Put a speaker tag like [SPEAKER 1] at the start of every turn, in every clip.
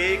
[SPEAKER 1] 1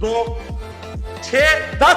[SPEAKER 1] 2 6 10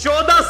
[SPEAKER 1] 14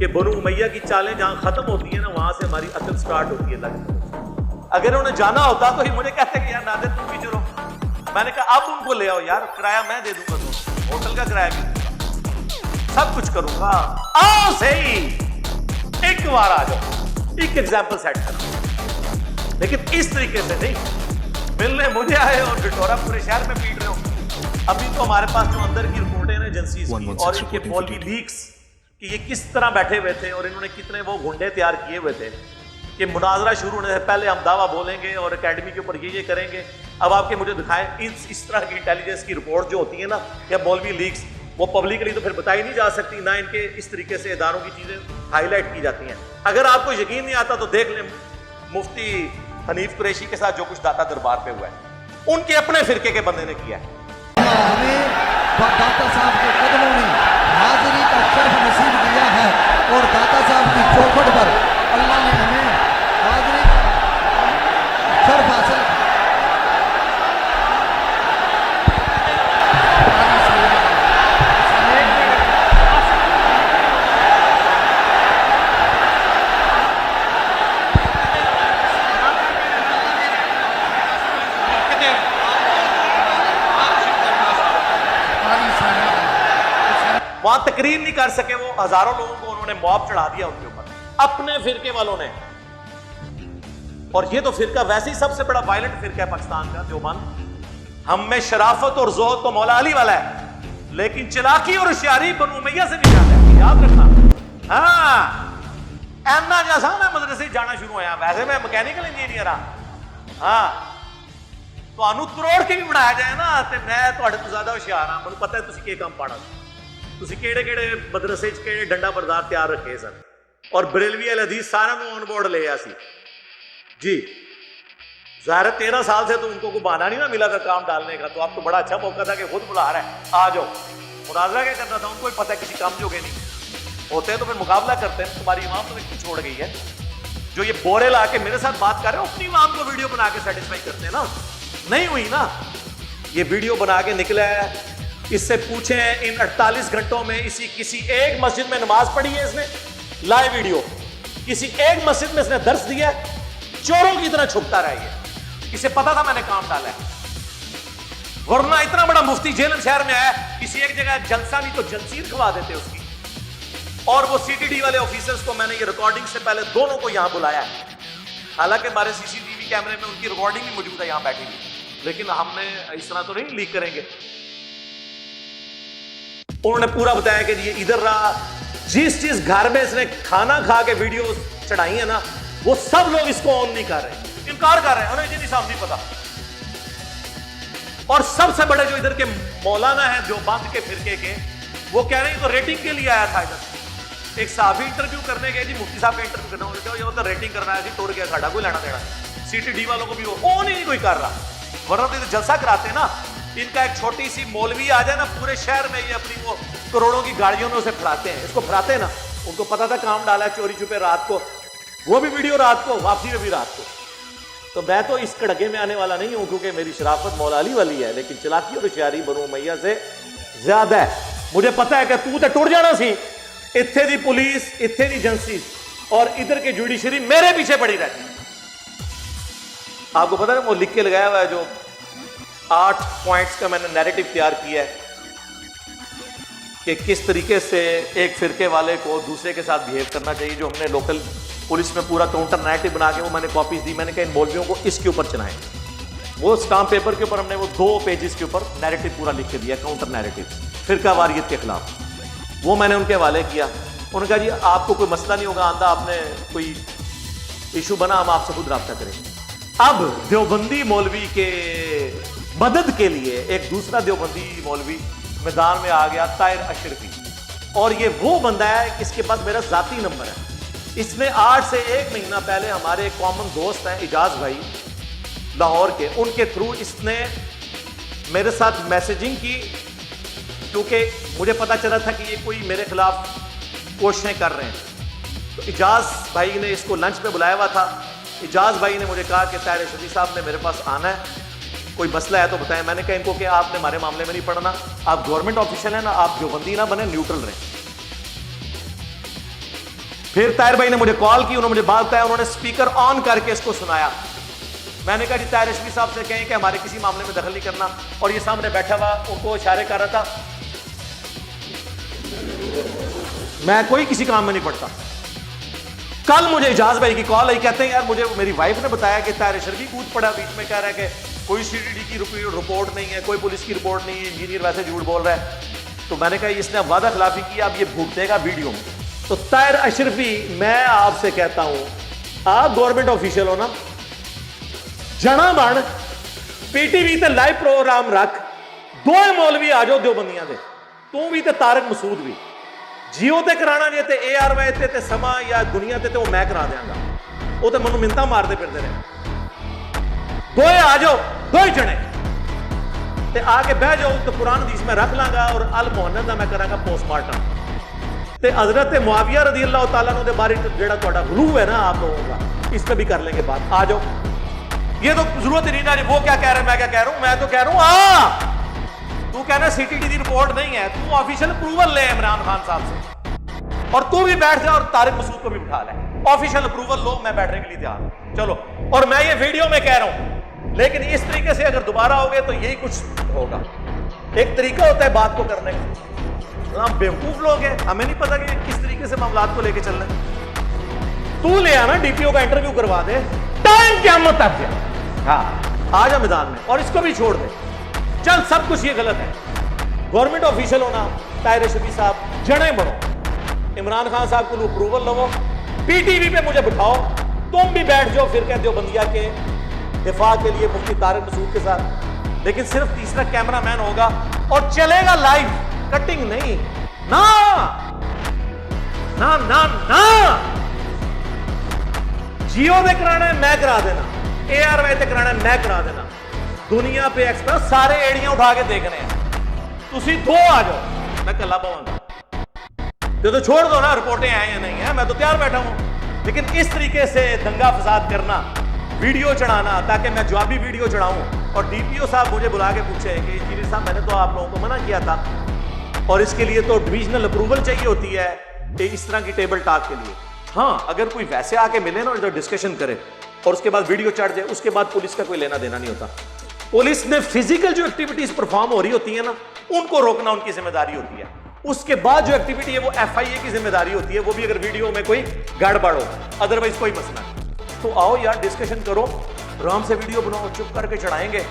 [SPEAKER 1] کہ بنو امیہ کی چالیں جہاں ختم ہوتی ہیں نا وہاں سے ہماری عقل سٹارٹ ہوتی ہے اللہ کی طرف سے. اگر انہیں جانا ہوتا تو ہی مجھے کہتے کہ یار نادر تم بھی چلو. میں نے کہا اب ان کو لے آؤ یار, کرایہ میں دے دوں گا, تو ہوٹل کا کرایہ بھی سب کچھ کروں گا. آؤ صحیح ایک بار آ جاؤ, ایک ایگزامپل سیٹ کرو, لیکن اس طریقے سے نہیں ملنے مجھے آئے اور ڈٹورا پورے شہر میں پیٹ رہے ہو. ابھی تو ہمارے پاس جو اندر کی رپورٹیں ہیں ایجنسیز کی اور ان کے مولوی لیکس کہ یہ کس طرح بیٹھے ہوئے تھے اور انہوں نے کتنے وہ گنڈے تیار کیے ہوئے تھے کہ مناظرہ شروع ہونے سے پہلے ہم دعویٰ بولیں گے اور اکیڈمی کے اوپر یہ کریں گے. اب آپ کے مجھے دکھائیں اس طرح کی انٹیلیجنس کی رپورٹ جو ہوتی ہے نا یا مولوی لیکس, وہ پبلکلی تو پھر بتائی نہیں جا سکتی, نہ ان کے اس طریقے سے اداروں کی چیزیں ہائی لائٹ کی جاتی ہیں. اگر آپ کو یقین نہیں آتا تو دیکھ لیں مفتی حنیف قریشی کے ساتھ جو کچھ داتا دربار پہ ہوا ہے, ان کے اپنے فرقے کے بندے نے کیا ہے.
[SPEAKER 2] ہمیں داتا صاحب کے قدموں میں حاضری کا شرف نصیب دیا ہے اور داتا صاحب کی چوکھٹ پر اللہ نے ہمیں حاضری کا شرف حاصل
[SPEAKER 1] وہاں تقریر نہیں کر سکے, وہ ہزاروں لوگوں کو انہوں نے موب چڑھا دیا ان کے اوپر اپنے فرقے والوں نے. اور یہ تو فرقہ ویسے ہی سب سے بڑا وائلنٹ فرقہ ہے پاکستان کا دیوبند. ہم میں شرافت اور ذوق تو مولا علی والا ہے, لیکن چلاکی اور ہوشیاری بنو امیہ سے نکال ہے, یاد رکھنا. ہاں اینا جیسا میں مدرسے جانا شروع ہوا, ویسے میں مکینیکل انجینئر ہاں. ہاں تو کروڑ کے بھی بنایا جائے نا تو میں تھوڑے تو زیادہ ہوشیار ہاں. مجھے پتا ہے تسی کی کام پاڑا, تسی کیڑے کیڑے مدرسے کیڑے ڈنڈا بردار تیار رکھے سن اور بریلوی الحدیث سارا میں آن بورڈ لے آیا سی جی. ظاہر 13 سال سے تو ان کو کوئی بہانہ نہیں نا ملا تھا کام ڈالنے کا, تو اب تو بڑا اچھا موقع تھا کہ خود بلا رہا ہے آ جاؤ. مناظرہ کیا کرنا تھا, ان کو پتہ ہے کسی کام جو گے نہیں ہوتے ہیں تو پھر مقابلہ کرتے ہیں. تمہاری امام تو ایک چھوڑ گئی ہے, جو یہ بورے لا کے میرے ساتھ بات کر رہے ہیں اپنی امام کو ویڈیو بنا کے سیٹسفائی کرتے ہیں نا. نہیں ہوئی نا, یہ ویڈیو بنا کے نکلا ہے. اس سے پوچھیں ان 48 گھنٹوں میں کسی ایک مسجد میں نماز پڑھی ہے اس نے لائیو ویڈیو, کسی ایک مسجد میں اس نے درس دیا ہے, چوروں کی طرح چھپتا رہا. یہ اسے پتا تھا میں نے کام ڈالا ہے, ورنہ اتنا بڑا مفتی جیلن شہر میں آیا, کسی ایک جگہ جلسہ نہیں تو جلسی رکھوا دیتے اس کی. اور وہ سی ٹی ڈی والے آفیسرز کو میں نے یہ ریکارڈنگ سے پہلے دونوں کو یہاں بلایا ہے, حالانکہ ہمارے سی سی ٹی وی کیمرے میں ان کی ریکارڈنگ بھی موجود ہے یہاں بیٹھی ہوئی, لیکن ہم نے اس طرح تو نہیں لیک کریں گے. انہوں نے پورا بتایا کہ یہ ادھر رہا, جس گھر میں اس نے کھانا کھا کے ویڈیو چڑھائی ہیں نا وہ سب لوگ اس کو آن نہیں کر رہے, انکار کر رہے ہیں, انہیں نہیں صاحب نہیں پتا. اور سب سے بڑے جو ادھر کے مولانا ہیں دیوبند کے فرقے کے, وہ کہہ رہے ہیں تو ریٹنگ کے لیے آیا تھا ادھر. ایک صحافی انٹرویو کرنے گئے جی, مفتی صاحب کا انٹرویو کرنا ہو, یہ تو ریٹنگ کرنا ہے جی, ٹوڑ گیا ساڑھا کوئی لینا دینا. سی ٹی ڈی والوں کو بھی وہ نہیں کوئی کر رہا, ورنہ تو جلسہ کراتے نا. ان کا ایک چھوٹی سی مولوی آ جائے نا پورے شہر میں, یہ اپنی وہ کروڑوں کی گاڑیوں میں اسے پھراتے ہیں, اس کو پھراتے ہیں نا. ان کو پتا تھا کام ڈالا ہے چوری چھپے رات کو, وہ بھی ویڈیو رات کو, واپسی میں بھی رات کو. تو میں تو اس کڑگے میں آنے والا نہیں ہوں کیونکہ میری شرافت مولا علی والی ہے, لیکن چلاکی اور ہوشیاری بنو امیہ سے زیادہ ہے. مجھے پتا ہے کہ تو تے ٹر جانا سی, اتھے دی پولیس, اتھے دی ایجنسی اور ادھر کے جوڈیشری میرے پیچھے پڑی رہتی. آپ کو پتا ہے وہ لکھ کے لگایا ہوا ہے جو 8 پوائنٹس کا میں نے نیریٹو تیار کیا ہے کہ کس طریقے سے ایک فرقے والے کو دوسرے کے ساتھ بہیو کرنا چاہیے. جو ہم نے لوکل پولیس میں پورا کاؤنٹر نیریٹو بنا کے وہ میں نے کاپیز دی, میں نے کہا ان مولویوں کو اس کے اوپر چلائیں. وہ اسٹامپ پیپر کے اوپر ہم نے وہ 2 پیجز کے اوپر نیریٹو پورا لکھ کے دیا, کاؤنٹر نیریٹو فرقہ واریت کے خلاف. وہ میں نے ان کے حوالے کیا. انہوں نے کہا جی آپ کو کوئی مسئلہ نہیں ہوگا, آندہ آپ نے کوئی ایشو بنا ہم آپ سے خود رابطہ کریں. اب دیوبندی مولوی کے مدد کے لیے ایک دوسرا دیوبندی مولوی میدان میں آ گیا, طاہر اشرفی, اور یہ وہ بندہ ہے اس کے پاس میرا ذاتی نمبر ہے. اس نے 8 سے 1 مہینہ پہلے ہمارے ایک کامن دوست ہیں اجاز بھائی لاہور کے, ان کے تھرو اس نے میرے ساتھ میسیجنگ کی, کیونکہ مجھے پتا چلا تھا کہ یہ کوئی میرے خلاف کوششیں کر رہے ہیں. تو اجاز بھائی نے اس کو لنچ پہ بلایا ہوا تھا. اجاز بھائی نے مجھے کہا کہ طاہر اشرفی صاحب نے میرے پاس آنا ہے, کوئی مسئلہ ہے تو بتائیں. میں نے کہا ان کو کہ آپ نے ہمارے معاملے میں نہیں پڑھنا, آپ گورنمنٹ آفیشل ہیں نا, آپ دیوبندی نہ بنے, نیوٹرل رہیں. پھر طاہر بھائی نے مجھے کال کی, انہوں نے مجھے بات بتایا, انہوں نے اسپیکر آن کر کے اس کو سنایا. میں نے کہا جی طاہر اشرفی صاحب سے کہیں کہ ہمارے کسی معاملے میں دخل نہیں کرنا, اور یہ سامنے بیٹھا ہوا ان کو اشارے کر رہا تھا. میں کوئی کسی کام میں نہیں پڑتا. کل مجھے اجاز بھائی کی کال آئی, کہتے ہیں یار مجھے میری وائف نے بتایا کہ طاہر اشرفی کود پڑا بیچ میں, کہہ رہا ہے کہ کوئی CDD کی رپورٹ نہیں ہے, کوئی پولیس کی رپورٹ نہیں ہے, انجینئر ویسے جھوٹ بول رہا ہے. تو میں نے کہا اس نے وعدہ خلافی کی, اب یہ بھگتے گا ویڈیو میں. تو طاہر اشرفی میں آپ سے کہتا ہوں, آپ گورنمنٹ آفیشل ہو نا, جنا بن PTV تے لائیو پروگرام رکھ, دو مولوی آ جاؤ دیوبندیاں دے, تو بھی تے طارق مسعود بھی. جیو تے کرانا جے تے ARY تے سما یا دنیا تے وہ میں کرا دیاں گا, وہ تے منو منتا مارتے پھرتے رہے. دو آ جاؤ, دو ہی جنے تے آ کے بہ جاؤ, تو قرآن حدیث میں رکھ لاں گا, اور المحنت دا میں کراں گا پوسٹ مارٹم. تے حضرت معاویہ رضی اللہ تعالیٰ عنہ دے بارے جڑا تہاڈا غلو ہے نا آپ لوگوں کا, اس پہ بھی کر لیں گے بات. آ جاؤ, یہ تو ضرورت نہیں نا وہ کیا کہہ رہے ہیں میں کیا کہہ رہا ہوں. میں تو کہہ رہا ہوں تو کہنا CTD دی رپورٹ نہیں ہے, تو آفیشیل اپروول لے عمران خان صاحب سے, اور تو بھی بیٹھ جا اور طارق مسعود کو بھی بٹھا لے, آفیشیل اپروول لو, میں بیٹھنے کے لیے تیار ہوں. چلو, اور میں یہ ویڈیو میں کہہ رہا ہوں, لیکن اس طریقے سے اگر دوبارہ ہوگے تو یہی کچھ ہوگا. ایک طریقہ ہوتا ہے بات کو کرنے کا, ہم بیوقوف لوگ ہیں, ہمیں نہیں پتا کہ کس طریقے سے معاملات کو لے کے چلنا ہے. تو لے آنا DPO کا انٹرویو کروا دے, ٹائم قیامت تک دیا, ہاں آ جا میدان میں, اور اس کو بھی چھوڑ دے. چل سب کچھ یہ غلط ہے. گورنمنٹ آفیشل ہونا, طاہر اشرفی صاحب جڑیں بڑھو, عمران خان صاحب کو اپروول لو, PTV پہ مجھے بٹھاؤ, تم بھی بیٹھ جاؤ پھر کہتے ہو بندیا کے دفاع کے لیے مفتی طارق مسعود کے ساتھ, لیکن صرف تیسرا کیمرہ مین ہوگا اور چلے گا لائیو, کٹنگ نہیں. نا نا نا نا, جیو دے کرانا ہے میں کرا دینا, ARY تے کرانا ہے میں کرا دینا, دنیا پہ ایکسپرٹ سارے ایڑیاں اٹھا کے دیکھنے ہیں. تسی دو آ جاؤ, میں کلا پاؤں گا. تو چھوڑ دو نا رپورٹیں آئیں یا نہیں ہیں, میں تو تیار بیٹھا ہوں. لیکن اس طریقے سے دنگا فساد کرنا, ویڈیو چڑھانا تاکہ میں جوابی ویڈیو چڑھاؤں, اور DPO صاحب مجھے بلا کے پوچھے کہ انجینئر صاحب میں نے تو آپ لوگوں کو منع کیا تھا, اور اس کے لیے تو ڈویژنل اپروول چاہیے ہوتی ہے اس طرح کی ٹیبل ٹاک کے لیے. ہاں اگر کوئی ویسے آ کے ملے نا اور ڈسکشن کرے اور اس کے بعد ویڈیو چڑھ جائے, اس کے بعد پولیس کا کوئی لینا دینا نہیں ہوتا. پولیس نے فزیکل جو ایکٹیویٹیز پرفارم ہو رہی ہوتی ہیں نا, ان کو روکنا ان کی ذمہ داری ہوتی ہے. اس کے بعد جو ایکٹیویٹی ہے وہ FIA کی ذمہ داری ہوتی ہے, وہ بھی اگر ویڈیو میں کوئی گڑبڑ ہو, ادروائز کوئی مسئلہ نہیں. تو آؤ یار ڈسکشن کرو, آرام سے ویڈیو بناؤ, چپ کر کے چڑھائیں گے,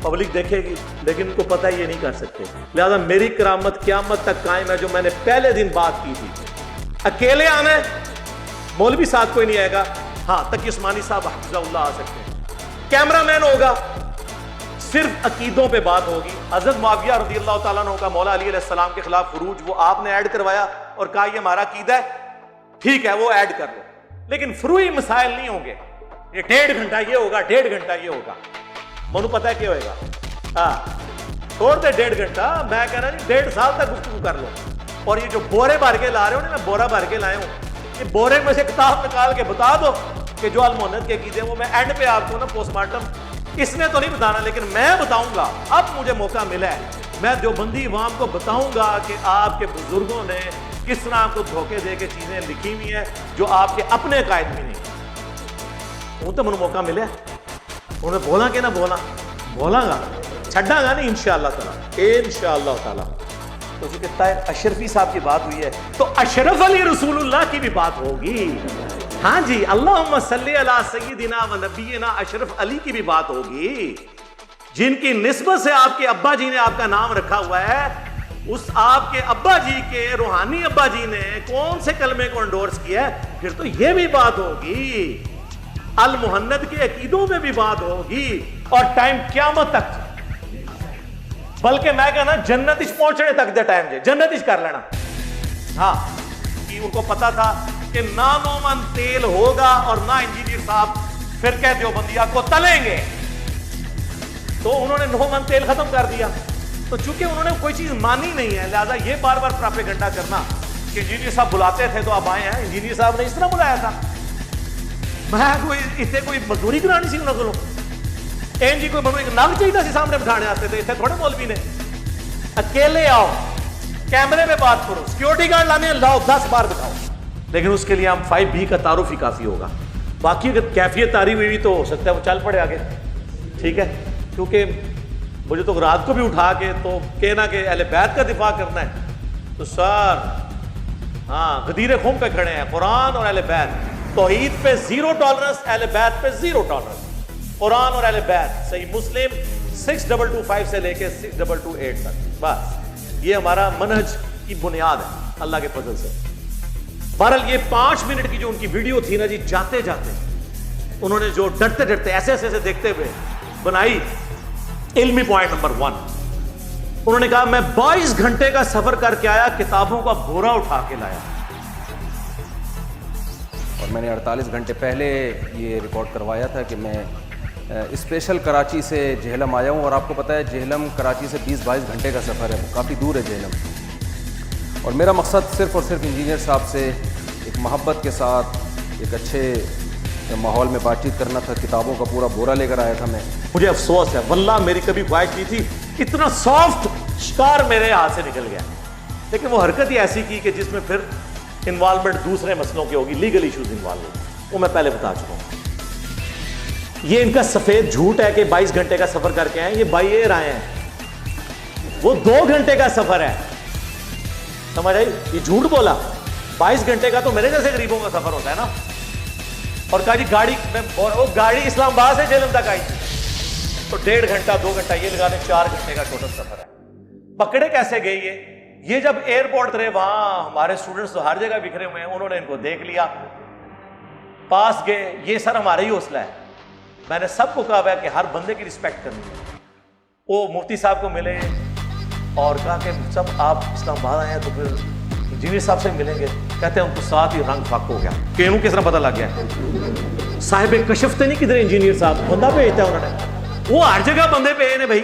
[SPEAKER 1] پبلک دیکھے گی, لیکن ان کو پتہ یہ نہیں کر سکتے. لہذا میری کرامت قیامت تک قائم ہے, جو میں نے پہلے دن بات کی تھی. اکیلے آنا ہے, مولوی ساتھ کوئی نہیں آئے گا, ہاں تقی عثمانی صاحب حفظہ اللہ آ سکتے ہیں. کیمرہ مین ہوگا, صرف عقیدوں پہ بات ہوگی. حضرت معاویہ رضی اللہ تعالیٰ عنہ کا مولا علی علیہ السلام کے خلاف خروج, وہ آپ نے ایڈ کروایا اور کہا یہ ہمارا عقیدہ ہے, ٹھیک ہے وہ ایڈ کر لو, لیکن فروئی مسائل نہیں ہوں گے. یہ 1.5 گھنٹہ یہ ہوگا, 1.5 گھنٹہ یہ ہوگا, منو پتا ہے کیا ہوئے گا. ہاں چھوڑ دے 1.5 گھنٹہ, میں کہہ رہا جی 1.5 سال تک گفتگو کر لو. اور یہ جو بورے بھر کے لا رہے ہو نا, میں بورا بھر کے لائے ہوں, یہ بورے میں سے کتاب نکال کے بتا دو کہ جو المحنت کے عقیدے ہیں وہ میں اینڈ پہ آپ کو نا پوسٹ مارٹم, اس نے تو نہیں بتانا لیکن میں بتاؤں گا. اب مجھے موقع ملا ہے, میں دیوبندی عوام کو بتاؤں گا کہ آپ کے بزرگوں نے کس طرح آپ کو دھوکے دے کے چیزیں لکھی ہوئی ہیں جو آپ کے اپنے قائد بھی نہیں. وہ تو مجھے موقع ملے, انہیں بولا کہ نہ بولا گا, چھڈا گا نہیں انشاءاللہ تعالیٰ, انشاءاللہ تعالیٰ. تو جو کہتا ہے اشرفی صاحب کی بات ہوئی ہے, تو اشرف علی رسول اللہ کی بھی بات ہوگی. ہاں جی, اللہم صلی علی سیدنا و نبینا اشرف علی کی بھی بات ہوگی, جن کی نسبت سے آپ کے ابا جی نے آپ کا نام رکھا ہوا ہے. اس آپ کے ابا جی کے روحانی ابا جی نے کون سے کلمے کو انڈورس کیا ہے, پھر تو یہ بھی بات ہوگی. المحنت کے عقیدوں میں بھی بات ہوگی, اور ٹائم قیامت تک, بلکہ میں کہنا جنت اچ پہنچنے تک دے ٹائم جے جنت اچ کر لینا. ہاں کہ ان کو پتا تھا کہ نہ نومن تیل ہوگا اور نہ انجینئر صاحب فرقہ دیوبندیہ کو تلیں گے, تو انہوں نے نومن تیل ختم کر دیا. تو چونکہ انہوں نے کوئی چیز مانی نہیں ہے, لہذا یہ بار بار پراپیگنڈا کرنا کہ انجینئر صاحب بلاتے تھے تو آپ آئے ہیں. انجینئر صاحب نے اس طرح بلایا تھا, میں کوئی اتنے کوئی مزدوری کرانی سی انہوں کو, این جی کوئی بنو ایک نگ چاہیے سی سامنے بٹھانے آتے تھے, اتنے تھوڑے مولوی نے. اکیلے آؤ, کیمرے پہ بات کرو, سیکورٹی گارڈ لانے لاؤ, 10 بار بتاؤ, لیکن اس کے لیے ہم 5B کا تعارف ہی کافی ہوگا. باقی اگر کیفیت تعریف ہوئی تو ہو سکتا ہے وہ چل پڑے آگے, ٹھیک ہے, کیونکہ مجھے تو رات کو بھی اٹھا کے تو کہنا کہ اہل بیت کا دفاع کرنا ہے تو سر ہاں غدیر خم پہ کھڑے ہیں. قرآن اور اہل بیت, توحید پہ 0 ٹالرنس, اہل بیت پہ 0 ٹالرنس. قرآن اور اہل بیت, صحیح مسلم 6225 سے لے کے 6228 تک, بس یہ ہمارا منہج کی بنیاد ہے اللہ کے فضل سے. بہرحال یہ 5 منٹ کی جو ان کی ویڈیو تھی نا جی, جاتے جاتے انہوں نے جو ڈرتے ڈرتے ایسے ایسے دیکھتے ہوئے بنائی, علمی پوائنٹ نمبر 1 انہوں نے کہا میں 22 گھنٹے کا سفر کر کے آیا, کتابوں کا بورا اٹھا کے لایا.
[SPEAKER 3] اور میں نے 48 گھنٹے پہلے یہ ریکارڈ کروایا تھا کہ میں اسپیشل کراچی سے جہلم آیا ہوں, اور آپ کو پتہ ہے جہلم کراچی سے 20-22 گھنٹے کا سفر ہے, کافی دور ہے جہلم. اور میرا مقصد صرف اور صرف انجینئر صاحب سے ایک محبت کے ساتھ ایک اچھے ماحول میں بات چیت کرنا تھا. کتابوں کا پورا بورا لے کر آیا تھا میں.
[SPEAKER 1] مجھے افسوس ہے واللہ, میری کبھی خواہش نہیں تھی اتنا سافٹ شکار میرے ہاتھ سے نکل گیا, لیکن وہ حرکت ہی ایسی کی کہ جس میں پھر انوالومنٹ دوسرے مسئلوں کی ہوگی, لیگل ایشوز انوالو ہوگی, وہ میں پہلے بتا چکا ہوں. یہ ان کا سفید جھوٹ ہے کہ 22 گھنٹے کا سفر کر کے آئے, یہ بائی ایئر آئے ہیں, وہ 2 گھنٹے کا سفر ہے, سمجھ آئی, یہ جھوٹ بولا. 22 گھنٹے کا تو میرے جیسے غریبوں کا سفر ہوتا ہے نا. اور کہا جی گاڑی میں, اور وہ گاڑی اسلام آباد سے جہلم تک آئی تو 1.5 گھنٹہ 2 گھنٹہ یہ لگا لیں, 4 گھنٹے کا ٹوٹل سفر ہے. پکڑے کیسے گئی یہ جب ایئرپورٹ رہے وہاں ہمارے اسٹوڈنٹس تو ہر جگہ بکھرے ہوئے ہیں, انہوں نے ان کو دیکھ لیا, پاس گئے, یہ سر ہمارا ہی حوصلہ ہے. میں نے سب کو کہا ہے کہ ہر بندے کی رسپیکٹ کرنی ہے. وہ مفتی صاحب کو ملے اور کہا کہ سب آپ اسلام آباد آئے ہیں تو پھر انجینئر صاحب سے ملیں گے. کہتے ہیں ان کو ساتھ ہی رنگ فاق ہو گیا کہ انہوں کس طرح پتہ لگ گیا. صاحب کشف نہیں کدھر انجینئر صاحب بندہ بھیجتا ہے انہوں نے, وہ ہر جگہ بندے بھیجے نے بھائی.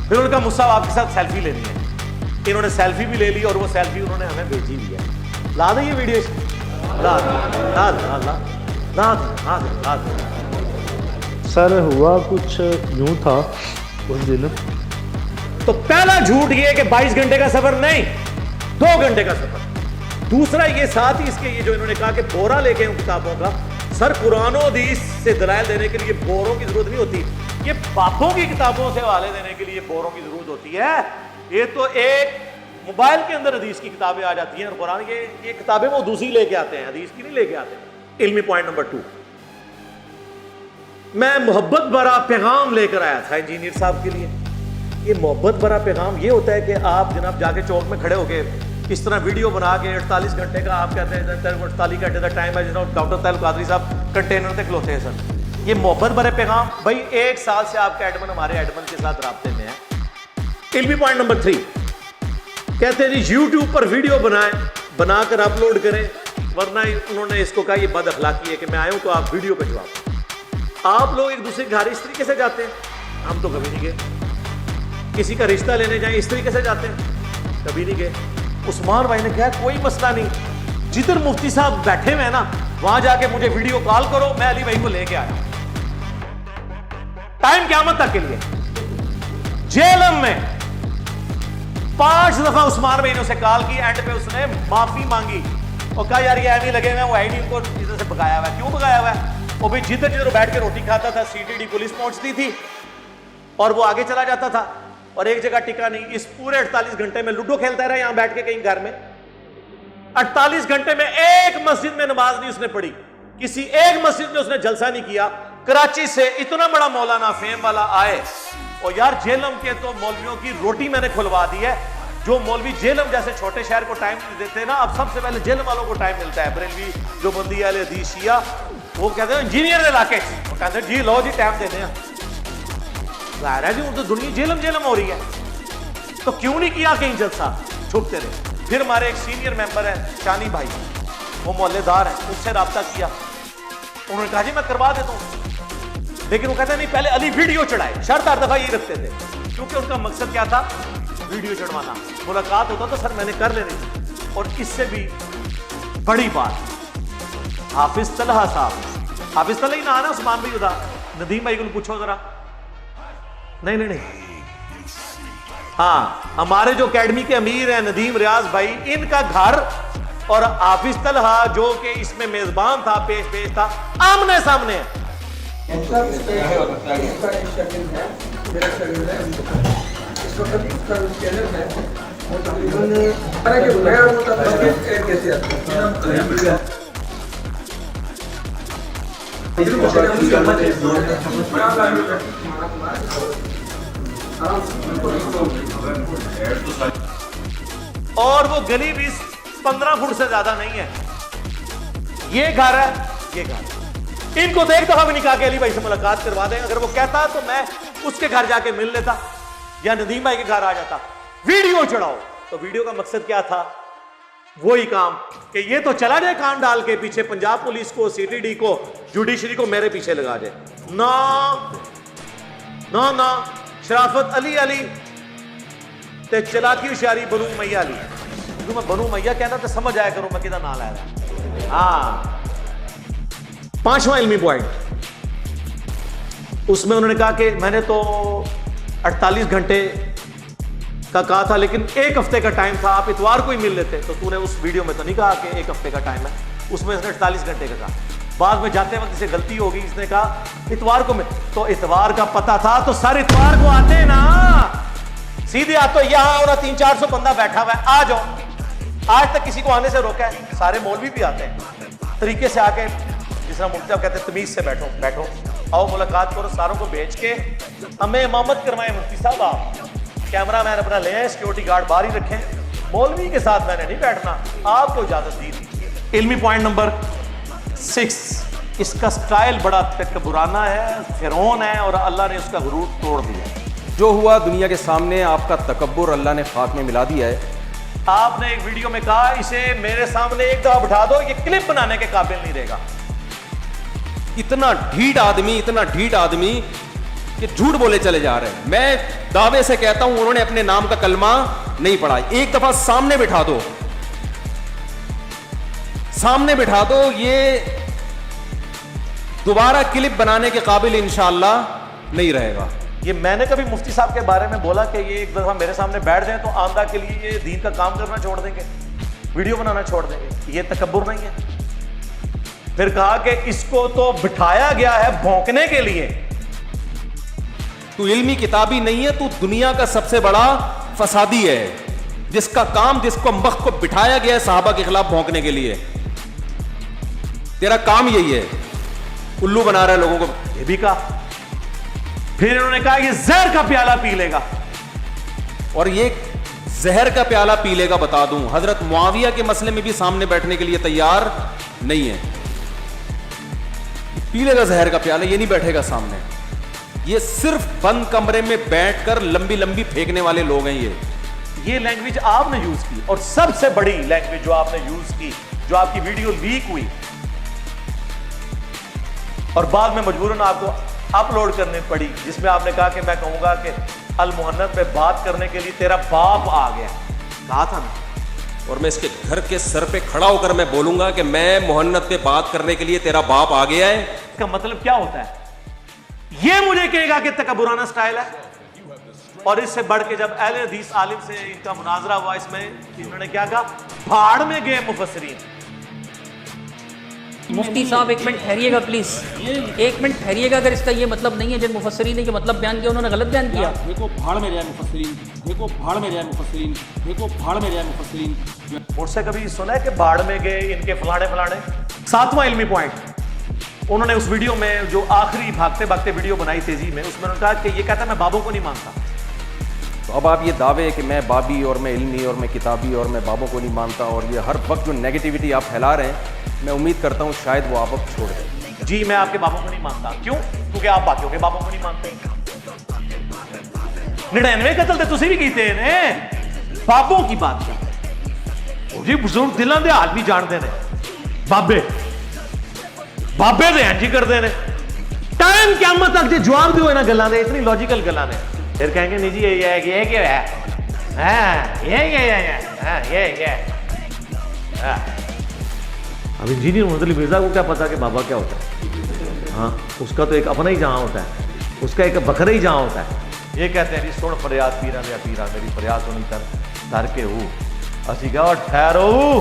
[SPEAKER 1] پھر ان کا مصعب آپ کے ساتھ سیلفی لینی ہے, انہوں نے سیلفی بھی لے لی اور وہ سیلفی انہوں نے ہمیں بھیجی بھی ہے. لا دیں یہ ویڈیو,
[SPEAKER 4] سر ہوا کچھ یوں تھا اس دن.
[SPEAKER 1] تو پہلا جھوٹ یہ کہ 22 گھنٹے کا سفر نہیں, 2 گھنٹے کا سفر. دوسرا یہ ساتھ ہی اس کے یہ جو انہوں نے کہا کہ بورا لے کے کتابوں کا, سر قرآن و حدیث سے دلائل دینے کے لیے بوروں کی ضرورت نہیں ہوتی, یہ باپوں کی کتابوں سے حوالے دینے کے لیے بوروں کی ضرورت ہوتی ہے. یہ تو ایک موبائل کے اندر حدیث کی کتابیں آ جاتی ہیں, اور قرآن یہ کتابیں وہ دوسری لے کے آتے ہیں, حدیث کی نہیں لے کے آتے. علمی پوائنٹ نمبر 2, میں محبت بھرا پیغام لے کر آیا تھا انجینئر صاحب کے لیے. یہ محبت بھرا پیغام یہ ہوتا ہے کہ آپ جناب جا کے چوک میں کھڑے ہو کے اس طرح ویڈیو بنا کے 48 گھنٹے کا, آپ کہتے ہیں 48 گھنٹے کا ٹائم ہے جناب, ڈاکٹر طاہر قادری صاحب کنٹینر تک کھلوتے ہیں سر. یہ محبت بھرے پیغام بھائی 1 سال سے آپ کا ایڈمن ہمارے ایڈمن کے ساتھ رابطے میں ہے. علمی پوائنٹ نمبر 3 کہتے ہیں جی یوٹیوب پر ویڈیو بنائیں, بنا کر اپلوڈ کریں, ورنہ انہوں نے اس کو کہا یہ بد اخلاقی ہے کہ میں آیا ہوں تو آپ ویڈیو پہ جواب. آپ لوگ ایک دوسرے کے گھر اس طریقے سے جاتے ہیں, ہم تو کبھی نہیں گئے. کسی کا رشتہ لینے جائیں اس طریقے سے جاتے ہیں, کبھی نہیں گئے. عثمان بھائی نے کہا کوئی مسئلہ نہیں, جدھر مفتی صاحب بیٹھے ہوئے ہیں نا وہاں جا کے مجھے ویڈیو کال کرو, میں علی بھائی کو لے کے آیا. ٹائم قیامت تک کے لیے. جہلم میں 5 دفعہ عثمان بھائی نے اسے کال کی, اینڈ پہ اس نے معافی مانگی اور کہا یار یہ ایویں لگے ہوئے, وہ آئی ڈی ان کو ادھر سے بگایا ہوا ہے. کیوں بگایا ہوا ہے؟ وہ بھی جدھر بیٹھ کے روٹی کھاتا تھا CTD پولیس پہنچتی تھی اور وہ آگے چلا جاتا تھا, اور ایک جگہ ٹکا نہیں. اس پورے 48 گھنٹے میں لوڈو کھیلتا رہا یہاں بیٹھ کے کہیں گھر میں. 48 گھنٹے میں ایک مسجد میں نماز نہیں اس نے پڑھی, کسی ایک مسجد میں اس نے جلسہ نہیں کیا. کراچی سے اتنا بڑا مولانا فیم والا آئے, اور یار جہلم کے تو مولویوں کی روٹی میں نے کھلوا دی ہے. جو مولوی جہلم جیسے چھوٹے شہر کو ٹائم دیتے ہیں نا, اب سب سے پہلے جہلم والوں کو ٹائم ملتا ہے. بریلوی جو بندی اہل حدیث شیعہ, وہ کہتے ہیں انجینئر علاقے, وہ کہتے ہیں جی لو جی ٹائم دے دیں. ظاہر ہے جی وہ تو دنیا جہلم ہو رہی ہے, تو کیوں نہیں کیا کہیں جلسہ, چھپتے رہے. پھر ہمارے ایک سینئر ممبر ہیں شانی بھائی, وہ محلے دار ہیں, اس سے رابطہ کیا. انہوں نے کہا جی میں کروا دیتا ہوں, لیکن وہ کہتے ہیں نہیں پہلے علی ویڈیو چڑھائے. شرط ہر دفعہ یہ رکھتے تھے, کیونکہ ان کا مقصد کیا تھا, ویڈیو چڑھوانا. ملاقات ہوتا تو سر میں نے کر لینی تھی. اور اس سے بھی بڑی بات, حافظ طلحہ صاحب, حافظ طلحہ ہی نہ آنا, عثمان بھائی ادا, ندیم بھائی کو پوچھو ذرا. نہیں, ہاں ہمارے جو اکیڈمی کے امیر ہیں ندیم ریاض بھائی, ان کا گھر اور حافظ طلحہ جو کہ اس میں میزبان تھا, پیش تھا, آمنے سامنے ہے. اور وہ گلی بھی 15 فٹ سے زیادہ نہیں ہے. یہ گھر ہے, یہ گھر. ان کو تو ایک دفعہ بھی نہیں کہا کہ علی بھائی سے ملاقات کروا دیں. اگر وہ کہتا تو میں اس کے گھر جا کے مل لیتا یا ندیم بھائی کے گھر آ جاتا. ویڈیو چڑھاؤ. تو ویڈیو کا مقصد کیا تھا؟ وہی کام کہ یہ تو چلا جائے کان ڈال کے پیچھے پنجاب پولیس کو, سی ٹی ڈی کو, جوڈیشری کو میرے پیچھے لگا جائے. نا شرافت علی تے چلاکی ہوشیاری بنو امیہ علی. کیونکہ میں بنو امیہ کہنا تو سمجھ آیا کروں میں کدھر نہ لایا تھا. ہاں, 5واں علمی پوائنٹ اس میں انہوں نے کہا کہ میں نے تو 48 گھنٹے کا کہا تھا لیکن 1 ہفتے کا ٹائم تھا, آپ اتوار کو ہی مل لیتے. تو نے اس ویڈیو میں تو نہیں کہا کہ 1 ہفتے کا ٹائم ہے, اس میں اس نے 48 گھنٹے کا کہا. بعد میں جاتے وقت اسے غلطی ہوگی, اس نے کہا اتوار کو میں. تو اتوار کا پتہ تھا تو سر اتوار کو آتے نا, سیدھے آ. تو یہاں اور 300-400 بندہ بیٹھا ہوا ہے, آ جاؤ. آج تک کسی کو آنے سے روکا ہے؟ سارے مولوی بھی آتے ہیں طریقے سے آ کے, جس طرح مفتی صاحب کہتے ہیں تمیز سے بیٹھو آؤ ملاقات کرو. ساروں کو بھیج کے ہمیں امامت کروائیں مفتی صاحب. آپ کیمرہ مین اپنا لیں, سیکورٹی گارڈ باہر ہی رکھیں. مولوی کے ساتھ میں نے نہیں بیٹھنا, آپ کو اجازت دی تھی. علمی پوائنٹ نمبر 6, اس کا سٹائل بڑا تکبرانہ ہے, فرعون ہے, اور اللہ نے اس کا غرور توڑ دیا.
[SPEAKER 3] جو ہوا دنیا کے سامنے, آپ کا تکبر اللہ نے خاک میں ملا دیا ہے.
[SPEAKER 1] آپ نے ایک ویڈیو میں کہا اسے میرے سامنے ایک دفعہ بٹھا دو, یہ کلپ بنانے کے قابل نہیں رہے گا.
[SPEAKER 3] اتنا ڈھیٹ آدمی کہ جھوٹ بولے چلے جا رہے ہیں. میں دعوے سے کہتا ہوں انہوں نے اپنے نام کا کلمہ نہیں پڑھا. ایک دفعہ سامنے بٹھا دو, یہ دوبارہ کلپ بنانے کے قابل انشاءاللہ نہیں رہے گا.
[SPEAKER 1] یہ میں نے کبھی مفتی صاحب کے بارے میں بولا کہ یہ ایک دفعہ میرے سامنے بیٹھ جائیں تو آمدہ کے لیے یہ دین کا کام کرنا چھوڑ دیں گے, ویڈیو بنانا چھوڑ دیں گے؟ یہ تکبر نہیں ہے. پھر کہا کہ اس کو تو بٹھایا گیا ہے بھونکنے کے لیے.
[SPEAKER 3] تو علمی کتابی نہیں ہے, تو دنیا کا سب سے بڑا فسادی ہے, جس کا کام, جس کو مخ کو بٹھایا گیا ہے صحابہ کے خلاف بھونکنے کے لیے. تیرا کام یہی ہے, الو بنا رہا ہے لوگوں کو.
[SPEAKER 1] یہ بھی کہا. پھر انہوں نے کہا یہ زہر کا پیالہ پی لے گا.
[SPEAKER 3] اور یہ زہر کا پیالہ پی لے گا, بتا دوں حضرت معاویہ کے مسئلے میں بھی سامنے بیٹھنے کے لیے تیار نہیں ہے. پی لے گا زہر کا پیالہ, یہ نہیں بیٹھے گا سامنے. یہ صرف بند کمرے میں بیٹھ کر لمبی پھینکنے والے لوگ ہیں.
[SPEAKER 1] یہ لینگویج آپ نے یوز کی, اور سب سے بڑی لینگویج جو آپ نے یوز کی, جو آپ کی ویڈیو لیک ہوئی اور بعد میں مجبوراً آپ کو اپلوڈ کرنے پڑی, جس میں آپ نے کہا کہ میں کہوں گا کہ المحنت پہ بات کرنے کے لیے تیرا باپ آ گیا. کہا تھا نا.
[SPEAKER 3] اور میں اس کے گھر کے سر پہ کھڑا ہو کر میں بولوں گا کہ میں محنت پہ بات کرنے کے لیے تیرا باپ آ گیا ہے.
[SPEAKER 1] اس کا مطلب کیا ہوتا ہے؟ یہ مجھے کہے گا کہ تکبرانہ سٹائل ہے. اور اس سے بڑھ کے جب اہل حدیث عالم سے ان کا مناظرہ ہوا, اس میں انہوں نے کیا کہا, بھاڑ میں گئے مفسرین.
[SPEAKER 5] مفتی صاحب ایک منٹ ٹھہریے گا پلیز, ایک منٹ ٹھہریے گا. اگر اس کا یہ مطلب نہیں ہے جن مفسرین نے یہ مطلب بیان کیا انہوں نے غلط بیان کیا.
[SPEAKER 6] دیکھو بھاڑ میں جائے مفسرین, دیکھو بھاڑ میں جائے مفسرین, دیکھو بھاڑ میں جائے مفسرین.
[SPEAKER 1] مجھ سے کبھی سنا ہے کہ بھاڑ میں گئے ان کے فلانے. 7واں علمی پوائنٹ, انہوں نے اس ویڈیو میں جو آخری بھاگتے ویڈیو بنائی تیزی میں, اس میں انہوں نے کہا کہ یہ کہتا ہے میں بابوں کو نہیں مانتا.
[SPEAKER 3] تو اب آپ یہ دعوے کہ میں بابی اور میں علمی اور میں کتابی اور میں بابوں کو نہیں مانتا, اور یہ ہر وقت جو نیگیٹیوٹی آپ پھیلا رہے ہیں, میں امید کرتا ہوں شاید وہ آپ وقت چھوڑ دیں.
[SPEAKER 1] جی میں آپ کے بابوں کو نہیں مانتا. کیوں؟ کیونکہ آپ باقیوں کے بابوں کو نہیں مانتے. 99 قتل تے تسی بھی کیتے ہیں, بابوں کی بات کرتے ہیں جی. بزرگ دلاں دے حال بھی جانتے ہیں, بابے دے ہیں جی کرتے ہیں. ٹائم قیامت تک جی جواب دیو انہاں گلاں دے, اتنی لاجیکل گلاں نے. پھر کہیں گے نہیں جی یہ کیا ہے, اب انجینئر محمد علی مرزا کو کیا پتا کہ بابا کیا ہوتا ہے؟ ہاں, اس کا تو ایک اپنا ہی جہاں ہوتا ہے, اس کا ایک بکرا ہی جہاں ہوتا ہے. یہ کہتے ہیں جی سن فریاد پیرا دیا پیرا, میری فریاد سنی کر کے ہو. اسی کہا ٹھہرو,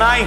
[SPEAKER 1] 9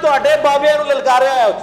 [SPEAKER 1] ਤੁਹਾਡੇ ਬਾਬਿਆਂ ਨੂੰ ਲਲਕਾਰੇ ਆਇਆ ਉਸ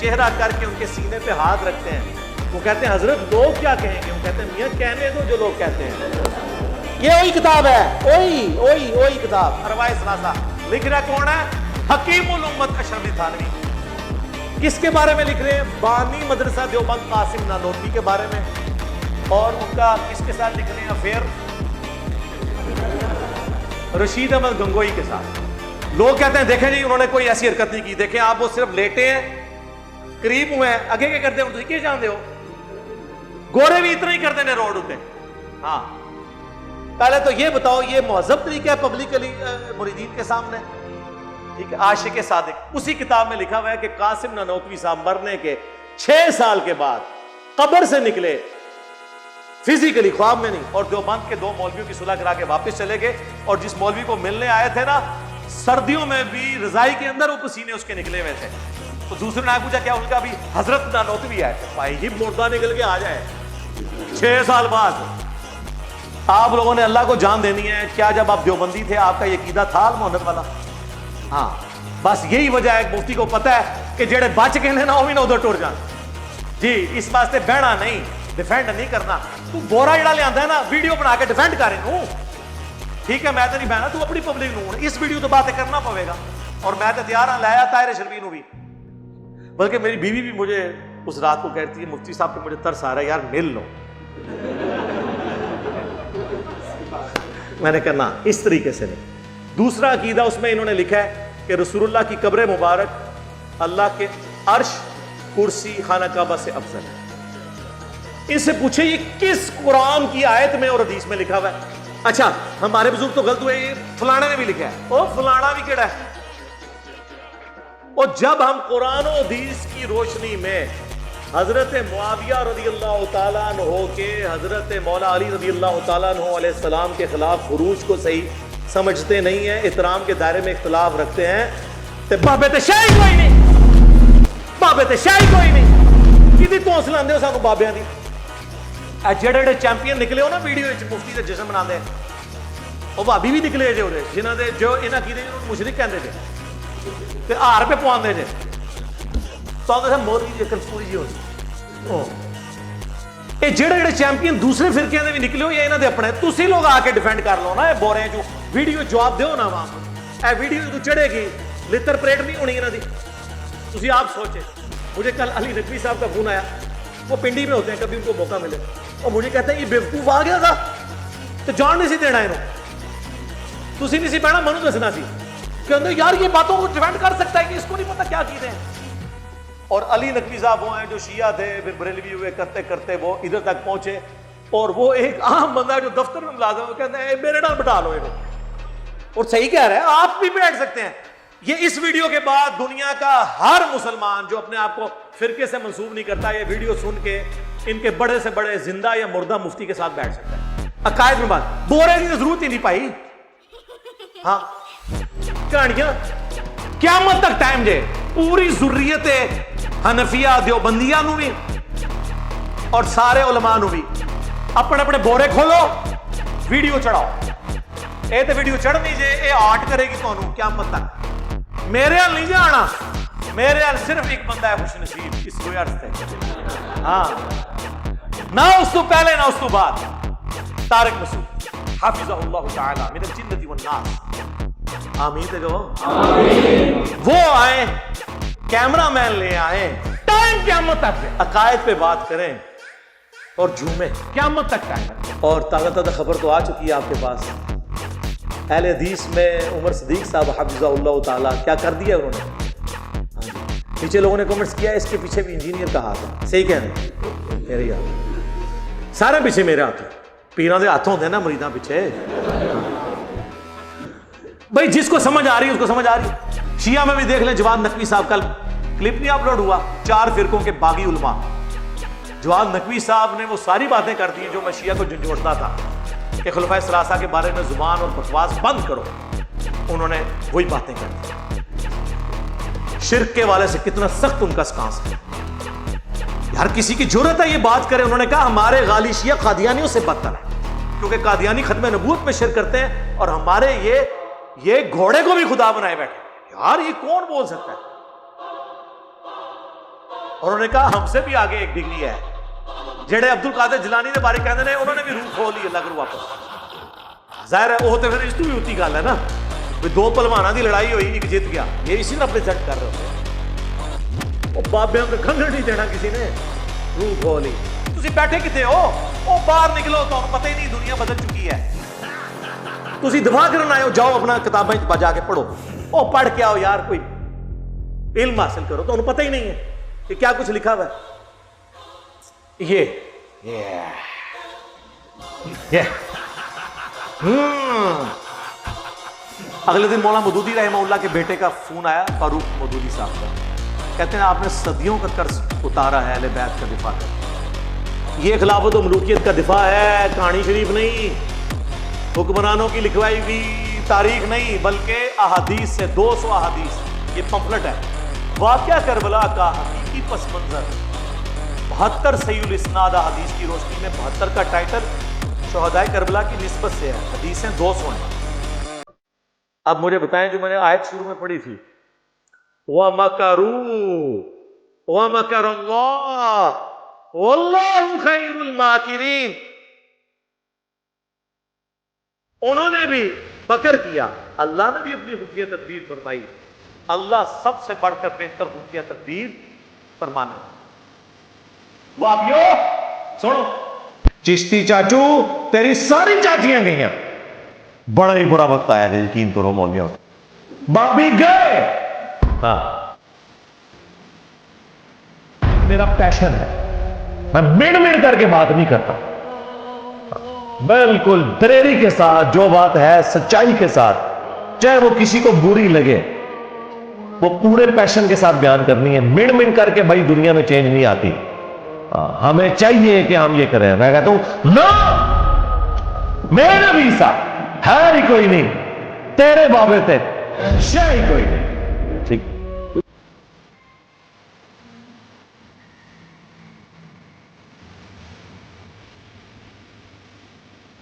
[SPEAKER 1] چہرہ کر کے ان کے سینے پہ ہاتھ رکھتے ہیں. وہ کہتے ہیں حضرت لوگ کیا کہیں گے؟ وہ کہتے ہیں میاں کہنے دو جو لوگ کہتے ہیں. یہ وہی کتاب ہے, وہی کتاب ارواح ثلاثہ. لکھ رہا کون ہے؟ حکیم الامت اشرف تھانوی. کس کے بارے میں لکھ رہے ہیں؟ بانی مدرسہ دیوبند قاسم نانوتوی کے بارے میں. اور ان کا کس کے ساتھ لکھ رہے ہیں افیئر؟ رشید احمد گنگوئی کے ساتھ. لوگ کہتے ہیں دیکھیں جی انہوں نے کوئی ایسی حرکت نہیں کی, دیکھیں آپ وہ صرف لیٹے ہیں, قریب ہوئے ہیں, اگے کیا کرتے ہیں کیا جانتے ہو؟ گورے بھی اتنا ہی کرتے ہیں روڈ ہوتے. ہاں پہلے تو یہ بتاؤ یہ مہذب طریقہ ہے پبلکلی مریدین کے سامنے؟ ٹھیک ہے. عاشق صادق اسی کتاب میں لکھا ہوا ہے کہ قاسم نانوتوی صاحب مرنے کے 6 سال کے بعد قبر سے نکلے, فزیکلی, خواب میں نہیں, اور دیوبند کے 2 مولویوں کی صلح کرا کے واپس چلے گئے. اور جس مولوی کو ملنے آئے تھے نا, سردیوں میں بھی رضائی کے اندر وہ پسینے اس کے نکلے ہوئے تھے. تو دوسرے نے پوچھا کیا ان کا بھی حضرت نانوتوی ہے؟ بھائی ہی مردہ نکل کے آ جائے 6 سال بعد. آپ لوگوں نے اللہ کو جان دینی ہے. کیا جب آپ دیوبندی تھے آپ کا یہ عقیدہ تھا محمد والا؟ ہاں بس یہی وجہ ہے. مفتی کو پتا ہے کہ جڑے بچ گئے ہیں نا وہ بھی نہ ادھر ٹر جان. جی اس واسطے بہنا نہیں, ڈیفینڈ نہیں کرنا. تو بورا جڑا لے آتا ہے نا ویڈیو بنا کے ڈیفینڈ کریں ہوں, ٹھیک ہے, میں تو نہیں بہنا, تو اپنی پبلک نوں اس ویڈیو تو باتیں کرنا پوے گا. اور میں تو تیار ہاں, لایا طاہر شربی نو بھی, بلکہ میری بیوی بھی مجھے اس رات کو کہتی ہے مفتی صاحب پہ مجھے ترس آ رہا ہے یار مل لو. میں نے کہا نا اس طریقے سے نہیں. دوسرا عقیدہ اس میں انہوں نے لکھا ہے کہ رسول اللہ کی قبر مبارک اللہ کے عرش, کرسی, خانہ کعبہ سے افضل ہے. ان سے پوچھے یہ کس قرآن کی آیت میں اور حدیث میں لکھا ہوا ہے؟ اچھا ہمارے بزرگ تو غلط ہوئے, یہ فلانے نے بھی لکھا ہے. او فلانا بھی کیڑا ہے؟ اور جب ہم قرآن و حدیث کی روشنی میں حضرت معاویہ رضی اللہ تعالیٰ عنہ کے حضرت مولا علی رضی اللہ تعالیٰ عنہ علیہ السلام کے خلاف خروج کو صحیح سمجھتے نہیں ہیں, احترام کے دائرے میں اختلاف رکھتے ہیں, تو بابے تے شاہی کوئی نہیں, بابے تے شاہی کوئی نہیں. کدی تو حوصلہ آندے ہو سانو بابیاں دی؟ جڑے جڑے چیمپئن نکلے ہو نا ویڈیو وچ مفتی دے جشن مناندے, او بھابی بھی نکلے جے اودے جنہاں دے جو انہاں کیدے مشرک کہندے جے تے ہار پہ پواندے جے. تو تے مولوی جے کلسپوری جی ہو اے جڑے جڑے چیمپئن دوسرے فرقیاں دے بھی نکلے ہو یا انہاں دے اپنے, تسی لوگ آ کے ڈیفینڈ کر لو نا. اے بورے جو ویڈیو جواب دیو نا عوام, اے ویڈیو جو چڑھے گی لتر پریٹ نہیں ہونی انہاں دی. تسی آپ سوچے. مجھے کل علی نقوی صاحب کا فون آیا, وہ پنڈی میں ہوتے ہیں, کبھی ان کو موقع ملے, اور مجھے کہتے ہیں یہ بیوقوف آ گیا تھا تو جان نہیں سی دینا انہوں, تسی نہیں سی پہنا منو دسنا سی کہ اندر یار یہ باتوں کو ڈیفینڈ کر سکتا ہے کہ اس کو نہیں پتا کیا کیتے ہیں. اور علی نقوی صاحب وہ ہیں جو شیعہ تھے, پھر بریلوی ہوئے, کرتے کرتے وہ ادھر تک پہنچے. اور وہ ایک عام بندہ جو دفتر میں ملازم, وہ کہتے ہیں میرے نال بٹھا لو انہوں, اور صحیح کہہ رہے ہیں, آپ بھی بیٹھ سکتے ہیں. یہ اس ویڈیو کے بعد دنیا کا ہر مسلمان جو اپنے آپ کو فرقے سے منسوب نہیں کرتا, یہ ویڈیو سن کے ان کے بڑے سے بڑے زندہ یا مردہ مفتی کے ساتھ بیٹھ سکتا ہے. عقائد میں بات بورے کی ضرورت ہی نہیں پائی. ہاں کہانیاں قیامت تک ٹائم دے, پوری ضروریت حنفیہ دیوبندیہ نو بھی اور سارے علماء نو بھی اپنے اپنے بورے کھولو, ویڈیو چڑھاؤ. اے تے ویڈیو چڑھنی جے اے آرٹ کرے گی تانوں قیامت تک. میرے حال نہیں جانا, میرے حال صرف ایک بندہ ہے خوش نصیب اس روئے عرض تے, ہاں نہ اس تو پہلے نہ اس تو بعد. طارق مسعود حافظہ اللہ تعالی من الجنۃ والناس, آمین تے جو وہ آئے, کیمرہ مین لے آئے, ٹائم قیامت تک عقائد پہ بات کریں اور جھومے قیامت تک ٹائم. اور تازہ خبر تو آ چکی ہے آپ کے پاس, اہل حدیث میں عمر صدیق صاحب حفظہ اللہ تعالیٰ کیا کر دیا انہوں نے. پیچھے لوگوں نے کمنٹس کیا اس کے پیچھے بھی انجینئر کا ہاتھ ہے. صحیح کہہ رہے ہیں, میرے ہاتھ سارے پیچھے میرے ہاتھ. پیراں دے ہاتھ ہوندے نا مریداں پیچھے. بھائی جس کو سمجھ آ رہی ہے اس کو سمجھ آ رہی ہے. شیعہ میں بھی دیکھ لیں, جواد نقوی صاحب کل کلپ نہیں اپلوڈ ہوا, 4 فرقوں کے باغی علماء. جواد نقوی صاحب نے وہ ساری باتیں کر دی جو میں شیعہ کو جھنجھوڑتا تھا کہ خلفائے ثلاثہ کے بارے میں زبان اور بکواس بند کرو. انہوں نے وہی باتیں کر دی. شرک کے والے سے کتنا سخت ان کا سکانس ہے. ہر کسی کی جرأت ہے یہ بات کرے. انہوں نے کہا ہمارے غالی شیعہ قادیانیوں سے بدتر ہے, کیونکہ قادیانی ختم نبوت میں شرک کرتے ہیں, اور ہمارے یہ گھوڑے کو بھی خدا بنائے بیٹھے. یار یہ کون بول سکتا ہے؟ اور انہوں نے کہا ہم سے بھی آگے ایک ڈگری ہے. جڑے عبد القادر جیلانی کے بارے کہتے ہیں انہوں نے بھی روح کھول لی اللہ کو واپس. ظاہر ہے وہ تو پھر اس تو بھی ہوتی گل ہے نا, دو پہلوانوں کی لڑائی ہوئی, ایک جیت گیا, یہ اسی طرح پریزنٹ کر رہے ہوتے. وہ بابیاں کو کھنگڑ نہیں دینا کسی نے, روح کھولی. تسی بیٹھے کتے ہو, وہ باہر نکلو تو پتہ ہی نہیں دنیا بدل چکی ہے. تسی دفاع کرنا آئے ہو, جاؤ اپنا کتابیں جا کے پڑھو, وہ پڑھ کے آؤ یار, کوئی علم حاصل کرو. تو انہوں پتہ ہی نہیں ہے کہ کیا کچھ لکھا ہوا ہے. اگلے دن مولانا مودودی رحمہ اللہ کے بیٹے کا فون آیا, فاروق مودودی صاحب کا. کہتے ہیں آپ نے صدیوں کا قرض اتارا ہے اہل بیت کا دفاع کر. یہ خلافت و ملوکیت کا دفاع ہے, کہانی شریف نہیں, حکمرانوں کی لکھوائی ہوئی تاریخ نہیں, بلکہ احادیث سے 200 احادیث. یہ پمفلٹ ہے. واقعہ کربلا کا حقیقی پس منظر, 72 صحیح الاسناد احادیث کی روشنی میں. 72 کا ٹائٹل شہدائے کربلا کی نسبت سے ہے, حدیثیں 200 ہیں. اب مجھے بتائیں جو میں نے آیت شروع میں پڑھی تھی, وَمَكَرُوا وَمَكَرَ اللَّهُ وَاللَّهُ خَيْرُ الْمَاكِرِينَ. انہوں نے بھی فکر کیا, اللہ نے بھی اپنی خفیہ تدبیر فرمائی, اللہ سب سے بڑھ کر بہتر خفیہ تدبیر فرمانا. بابیو سنو, چشتی چاچو تیری ساری چاچیاں گئی ہیں, بڑا ہی برا وقت آیا ہے, یقین کرو مولویوں. بابی گئے, ہاں میرا پیشن ہے, میں مڑ کر کے بات نہیں کرتا, بالکل دریری کے ساتھ جو بات ہے سچائی کے ساتھ, چاہے وہ کسی کو بری لگے, وہ پورے پیشن کے ساتھ بیان کرنی ہے. مڑ کر کے بھائی دنیا میں چینج نہیں آتی. ہمیں چاہیے کہ ہم یہ کریں. میں کہتا ہوں نو, میرے ویسا ہے ہی کوئی نہیں, تیرے بابے تھے شے ہی کوئی نہیں. ٹھیک